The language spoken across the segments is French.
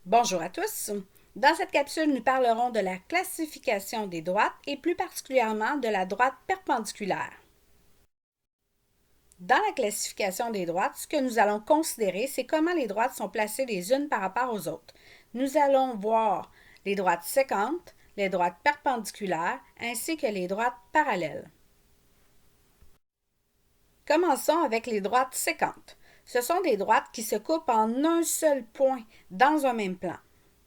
Bonjour à tous. Dans cette capsule, nous parlerons de la classification des droites et plus particulièrement de la droite perpendiculaire. Dans la classification des droites, ce que nous allons considérer, c'est comment les droites sont placées les unes par rapport aux autres. Nous allons voir les droites sécantes, les droites perpendiculaires ainsi que les droites parallèles. Commençons avec les droites sécantes. Ce sont des droites qui se coupent en un seul point dans un même plan.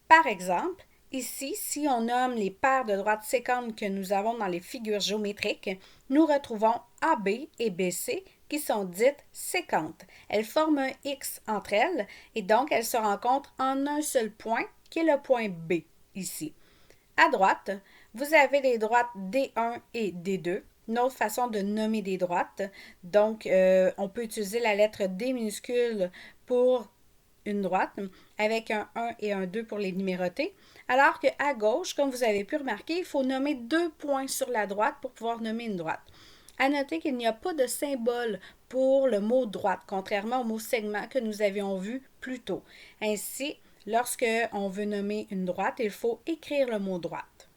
Par exemple, ici, si on nomme les paires de droites sécantes que nous avons dans les figures géométriques, nous retrouvons AB et BC qui sont dites sécantes. Elles forment un X entre elles et donc elles se rencontrent en un seul point qui est le point B ici. À droite, vous avez les droites D1 et D2, une autre façon de nommer des droites. Donc, on peut utiliser la lettre D minuscule pour une droite, avec un 1 et un 2 pour les numéroter. Alors qu'à gauche, comme vous avez pu remarquer, il faut nommer deux points sur la droite pour pouvoir nommer une droite. À noter qu'il n'y a pas de symbole pour le mot droite, contrairement au mot segment que nous avions vu plus tôt. Ainsi, lorsque on veut nommer une droite, il faut écrire le mot droite.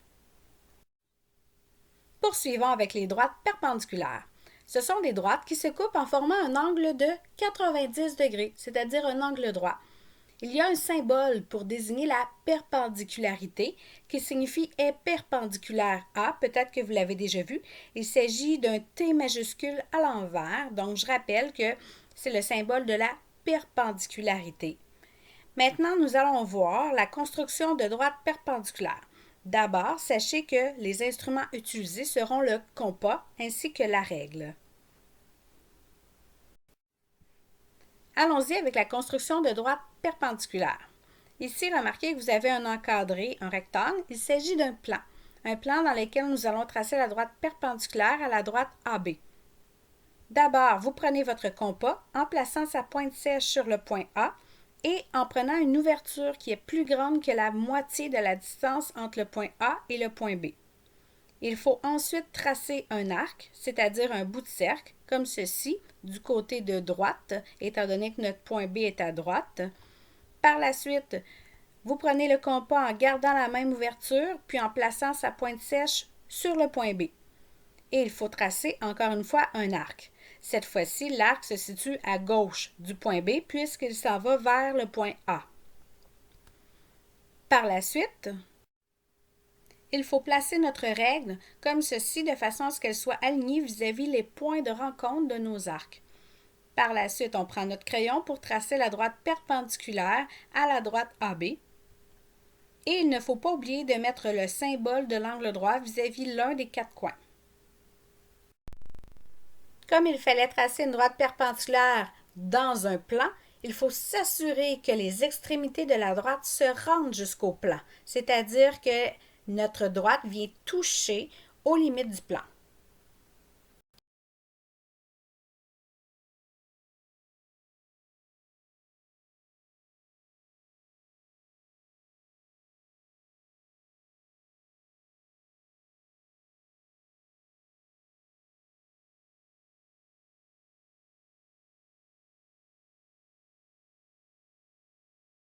Poursuivons avec les droites perpendiculaires. Ce sont des droites qui se coupent en formant un angle de 90 degrés, c'est-à-dire un angle droit. Il y a un symbole pour désigner la perpendicularité qui signifie est perpendiculaire à, peut-être que vous l'avez déjà vu. Il s'agit d'un T majuscule à l'envers, donc je rappelle que c'est le symbole de la perpendicularité. Maintenant, nous allons voir la construction de droites perpendiculaires. D'abord, sachez que les instruments utilisés seront le compas ainsi que la règle. Allons-y avec la construction de droites perpendiculaires. Ici, remarquez que vous avez un encadré, un rectangle. Il s'agit d'un plan. Un plan dans lequel nous allons tracer la droite perpendiculaire à la droite AB. D'abord, vous prenez votre compas en plaçant sa pointe sèche sur le point A et en prenant une ouverture qui est plus grande que la moitié de la distance entre le point A et le point B. Il faut ensuite tracer un arc, c'est-à-dire un bout de cercle, comme ceci, du côté de droite, étant donné que notre point B est à droite. Par la suite, vous prenez le compas en gardant la même ouverture, puis en plaçant sa pointe sèche sur le point B. Et il faut tracer encore une fois un arc. Cette fois-ci, l'arc se situe à gauche du point B puisqu'il s'en va vers le point A. Par la suite, il faut placer notre règle comme ceci de façon à ce qu'elle soit alignée vis-à-vis les points de rencontre de nos arcs. Par la suite, on prend notre crayon pour tracer la droite perpendiculaire à la droite AB. Et il ne faut pas oublier de mettre le symbole de l'angle droit vis-à-vis l'un des quatre coins. Comme il fallait tracer une droite perpendiculaire dans un plan, il faut s'assurer que les extrémités de la droite se rendent jusqu'au plan, c'est-à-dire que notre droite vient toucher aux limites du plan.